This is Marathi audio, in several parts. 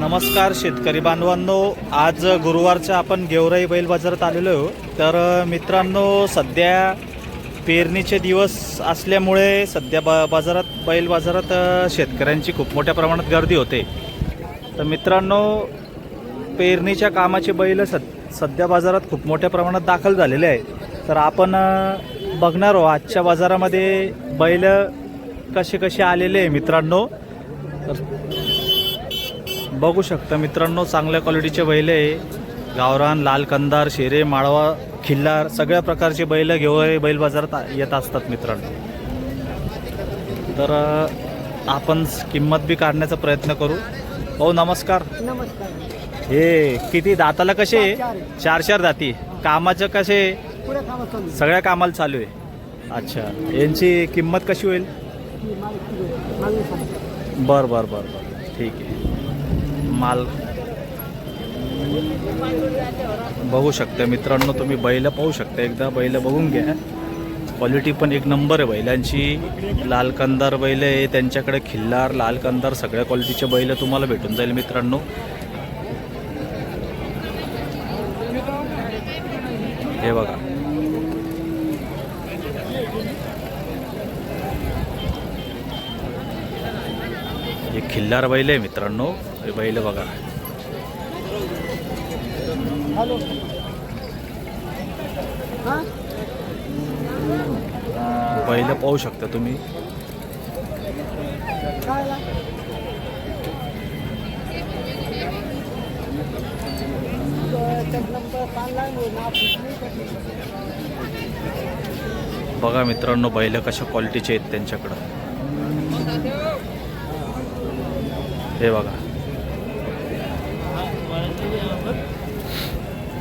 नमस्कार शेतकरी बांधवांनो, आज गुरुवारच्या आपण गेवराई बैल बाजारात आलेलो आहोत. तर मित्रांनो, सध्या पेरणीचे दिवस असल्यामुळे सध्या बैल बाजारात शेतकऱ्यांची खूप मोठ्या प्रमाणात गर्दी होते. तर मित्रांनो, पेरणीच्या कामाचे बैल सध्या बाजारात खूप मोठ्या प्रमाणात दाखल झालेले आहेत. तर आपण बघणार आहोत आजच्या बाजारामध्ये बैल कसे कसे आलेले आहे मित्रांनो. तर बघू शकता मित्रांनो, चांगल्या क्वालिटीचे बैल आहे. गावरान, लाल कंदार, शेरे, माळवा, खिल्लार सगळ्या प्रकारचे बैल गेवराई बैल बाजारात येत असतात मित्रांनो. तर आपण किंमत बी काढण्याचा प्रयत्न करू. हो नमस्कार. नमस्कार. हे किती दाताला कसे? चार दाती. कामाचं कसे? सगळ्या कामाला चालू आहे. अच्छा, यांची किंमत कशी होईल? बर बर बर बर ठीक आहे. माल बघू शकता मित्रांनो, तुम्ही बैल पाहू शकता. एकदा बैल बघून घ्या. क्वालिटी पण एक नंबर आहे बैलांची. लाल कंदार बैल आहे त्यांच्याकडे, खिल्लार, लाल कंदार सगळ्या क्वालिटीचे बैल तुम्हाला भेटून जाईल मित्रांनो. हे बघा, हे खिल्लार बैल आहे मित्रांनो. हे बैल बघा. बैल पाहू शकता तुम्ही. बघा मित्रांनो, बैल कशा क्वालिटीचे आहेत त्यांच्याकडं. हे बघा,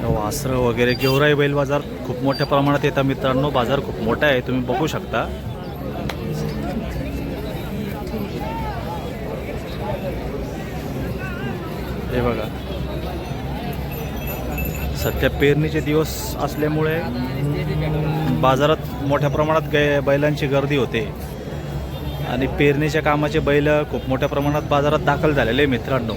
वासरं वगैरे. गेवराई बैल बाजार खूप मोठ्या प्रमाणात येतात मित्रांनो. बाजार खूप मोठा आहे, तुम्ही बघू शकता. हे बघा, सध्या पेरणीचे दिवस असल्यामुळे बाजारात मोठ्या प्रमाणात बैलांची गर्दी होते आणि पेरणीच्या कामाचे बैल खूप मोठ्या प्रमाणात बाजारात दाखल झालेले मित्रांनो.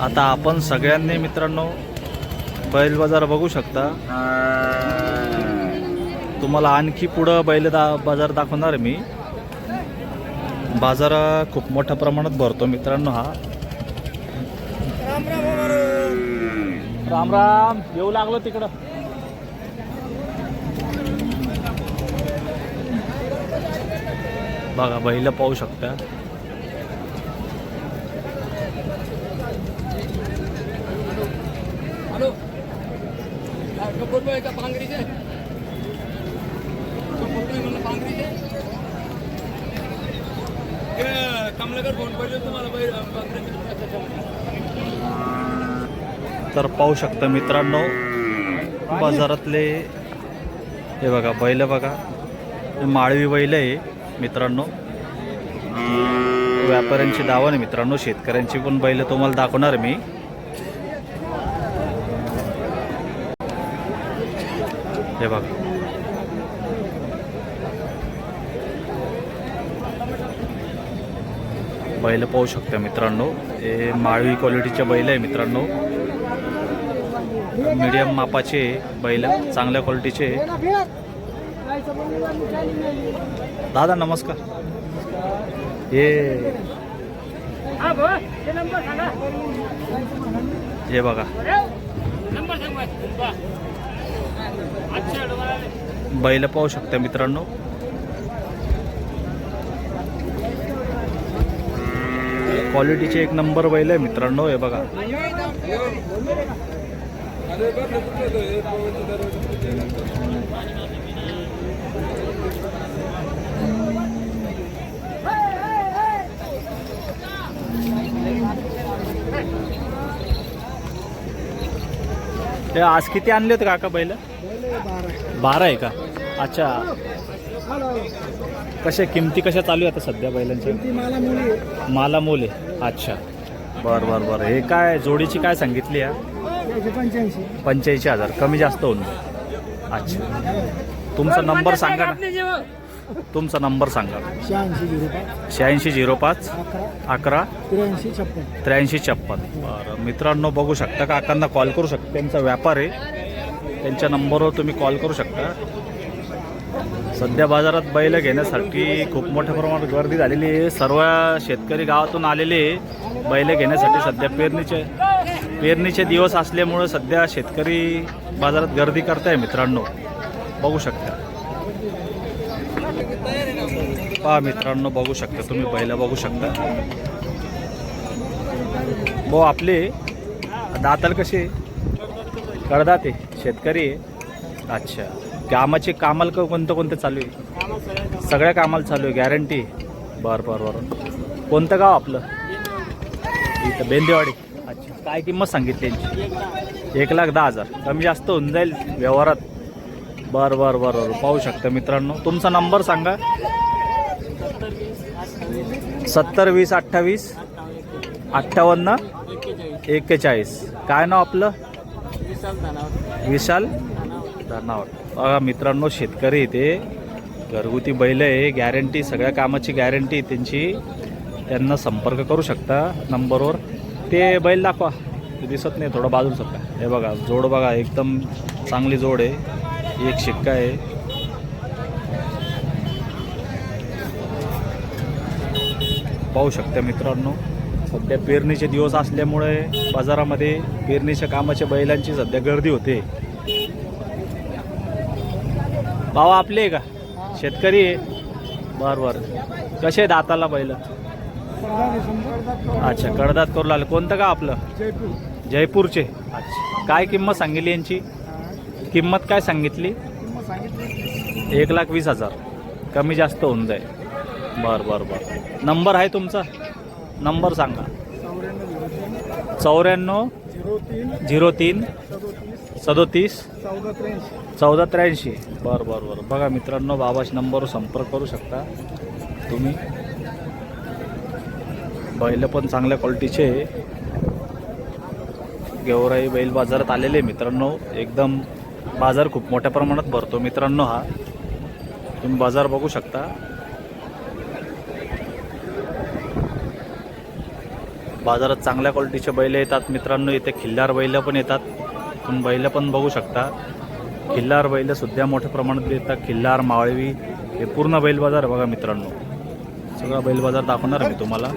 आता आपण सगळ्यांनी मित्रांनो बैल बाजार बघू शकता. तुम्हाला आणखी पुढं बाजार दाखवणार मी. बाजार खूप मोठ्या प्रमाणात भरतो मित्रांनो हा. राम राम. येऊ लागलो तिकडं. बघा, बैल पाहू शकता. तर पाहू शकता मित्रांनो बाजारातले. हे बघा बैल बघा, माळवी बैल आहे मित्रांनो. व्यापाऱ्यांची दावा आहे मित्रांनो. शेतकऱ्यांची पण बैल तुम्हाला दाखवणार मी. हे बघा, बैल पाहू शकता मित्रांनो. हे माळवी क्वालिटीचे बैल आहे मित्रांनो. मीडियम मापाचे बैल, चांगल्या क्वालिटीचे. दादा नमस्कार. हे बघा, बैल पाहू शकता मित्रांनो. क्वालिटीचे एक नंबर बैल आहे मित्रांनो. हे बघा, ते आज किती आणले होते काका बैल? 12 आहे का? अच्छा, कशा किमती कशा चालू आहे आता सध्या बैलांच्या? माला मोल आहे. अच्छा, बर बर बर. हे काय जोडीची काय सांगितली या? 85,000. कमी जास्त होऊन. अच्छा, तुमचा नंबर सांगा ना. तुमचा नंबर सांगा. 8605 8605 11 11 83 56. 8356. बरं मित्रांनो, बघू शकता, काकांना कॉल करू शकता. त्यांचा व्यापार आहे, त्यांच्या नंबरवर तुम्ही कॉल करू शकता. सध्या बाजारात बैल घेण्यासाठी खूप मोठ्या प्रमाणात गर्दी झालेली आहे. सर्व शेतकरी गावातून आलेले बैल घेण्यासाठी. सध्या पेरणीचे दिवस असल्यामुळे सध्या शेतकरी बाजारात गर्दी करताय मित्रांनो, बघू शकता. पहा मित्रांनो, बघू शकता तुम्ही, बैल बघू शकता. भाऊ आपले दाताल कसे? कडदात आहे, शेतकरी आहे. अच्छा, कामाला कोणतं चालू आहे? सगळ्या कामाला चालू आहे, गॅरंटी. बरं. कोणतं गाव आपलं? इथं बेंदेवाडी. अच्छा, काय किंमत सांगितली यांची? 1,10,000. कमी जास्त होऊन जाईल व्यवहारात. बरं. पाहू शकता मित्रांनो. तुमचा नंबर सांगा. 70 20 28 58 41. काय नाव आपलं? विशाल धनावट. बघा मित्रांनो, शेतकरी इथे घरगुती बैल आहे, गॅरंटी, सगळ्या कामाची गॅरंटी त्यांची. त्यांना संपर्क करू शकता नंबरवर. ते बैल दाखवा, ते दिसत नाही, थोडं बाजूला सका. हे बघा, जोड बघा, एकदम चांगली जोड आहे. एक शिक्का आहे. पाहू शकता मित्रांनो, सध्या पेरणीचे दिवस असल्यामुळे बाजारामध्ये पेरणीच्या कामाच्या बैलांची सध्या गर्दी होते. भाव आपले का? शेतकरी आहे. बरं. कसे दाताला बैल? अच्छा, कडदात करू लागले. कोणतं का आपलं? जयपूरचे. अच्छा, काय किंमत सांगितली यांची? किंमत काय सांगितली? 1,20,000. कमी जास्त होऊन जाईल. बरं. नंबर आहे तुमचा? नंबर सांगा. 94 03 37 1483. बरं. बघा मित्रांनो, बाबाच्या नंबरवर संपर्क करू शकता तुम्ही. बैल पण चांगल्या क्वालिटीचे. गेवराई बैल बाजारात आलेले मित्रांनो. एकदम बाजार खूप मोठ्या प्रमाणात भरतो मित्रांनो. हा तुम्ही बाजार बघू शकता. बाजारात चांगल्या क्वालिटीचे बैल येतात मित्रांनो. इथे खिल्लार बैल पण येतात, तुम्ही बैल पण बघू शकता. खिल्लार बैल सुद्धा मोठ्या प्रमाणात येतात. खिल्लार, मावळवी, हे पूर्ण बैल बाजार बघा मित्रांनो. सगळा बैल बाजार दाखवणार मी तुम्हाला.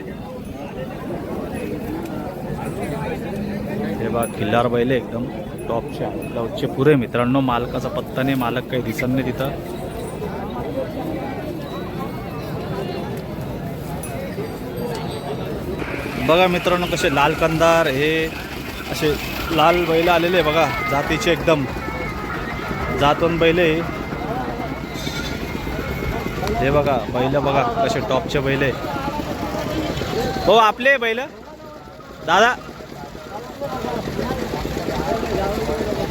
हे बघा, खिल्लार बैल एकदम टॉपचे पुरे मित्रांनो. मालकाचा पत्ता नाही, मालक काही दिसत नाही तिथं. बघा मित्रांनो, कसे लाल कंदार, हे असे लाल बैल आलेले बघा, जातीचे एकदम जातवन बैल आहे. हे बघा बैल, बघा कसे टॉपचे बैल आहे. हो आपले बैल दादा,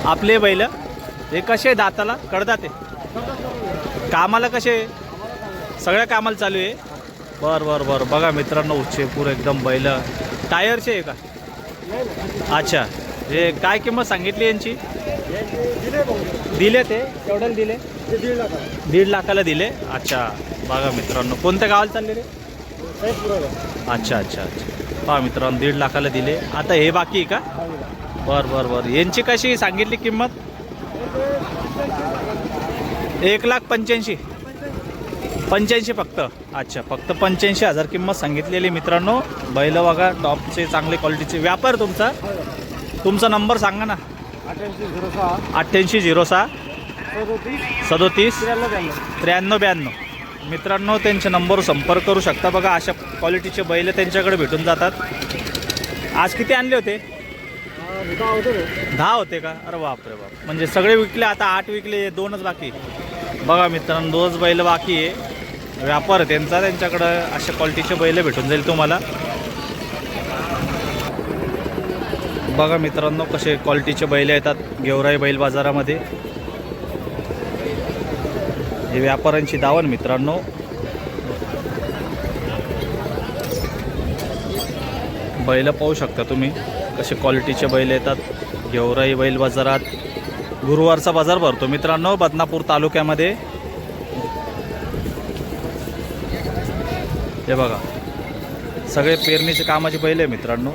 आपले बैल हे कसे दाताला? कडदाते. कामाला कसे? सगळ्या कामाला चालू आहे. बरं. बघा मित्रांनो, उच्चेपूर एकदम बैल. टायरचे आहे का? अच्छा, हे काय किंमत सांगितली यांची? दिले ते केवढ्याला दिले? 1.5 लाखाला दिले. अच्छा, बघा मित्रांनो, कोणत्या गावाला चालले रे? अच्छा. पहा मित्रांनो, 1.5 लाखाला दिले. आता हे बाकी आहे का? बरं. यांची कशी सांगितली किंमत? 1,85,000 फक्त. अच्छा, फक्त 85,000 किंमत सांगितलेली मित्रांनो. बैल बघा, टॉपचे चांगले क्वालिटीचे. व्यापार तुमचा? तुमचा नंबर सांगा ना. 8806 37 93 92. मित्रांनो, त्यांच्या नंबरवर संपर्क करू शकता. बघा, अशा क्वालिटीचे बैल त्यांच्याकडे भेटून जातात. आज किती आणले होते? 10 होते का? अरे बापरे बाप. म्हणजे सगळे विकले आता? 8 विकले, 2च बाकी. बघा मित्रांनो, 2च बैल बाकी आहे. व्यापार आहे त्यांचा. त्यांच्याकडं अशा क्वालिटीचे बैल भेटून जाईल तुम्हाला. बघा मित्रांनो, कसे क्वालिटीचे बैल येतात गेवराई बैल बाजारामध्ये. हे व्यापाऱ्यांची दावण मित्रांनो. बैल पाहू शकता तुम्ही, कसे क्वालिटीचे बैल येतात गेवराई बैल बाजारात. गुरुवारचा बाजार भरतो मित्रांनो बदनापूर तालुक्यामध्ये. हे बघा सगळे पेरणीचे कामाचे बैल आहे मित्रांनो.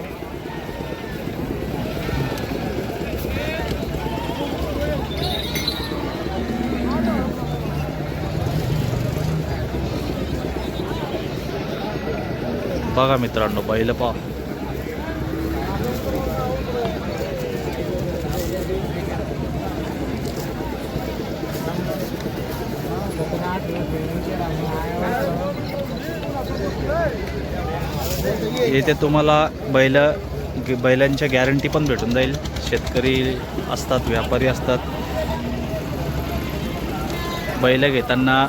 बघा मित्रांनो बैल पहा. येथे तुम्हाला बैलांच्या गॅरंटी पण भेटून जाईल. शेतकरी असतात, व्यापारी असतात. बैल घेताना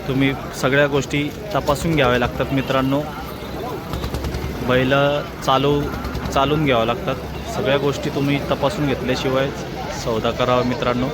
तुम्ही सगळ्या गोष्टी तपासून घ्याव्या लागतात मित्रांनो. बैल चालून घ्यावं लागतात. सगळ्या गोष्टी तुम्ही तपासून घेतल्याशिवाय सौदा करावा मित्रांनो.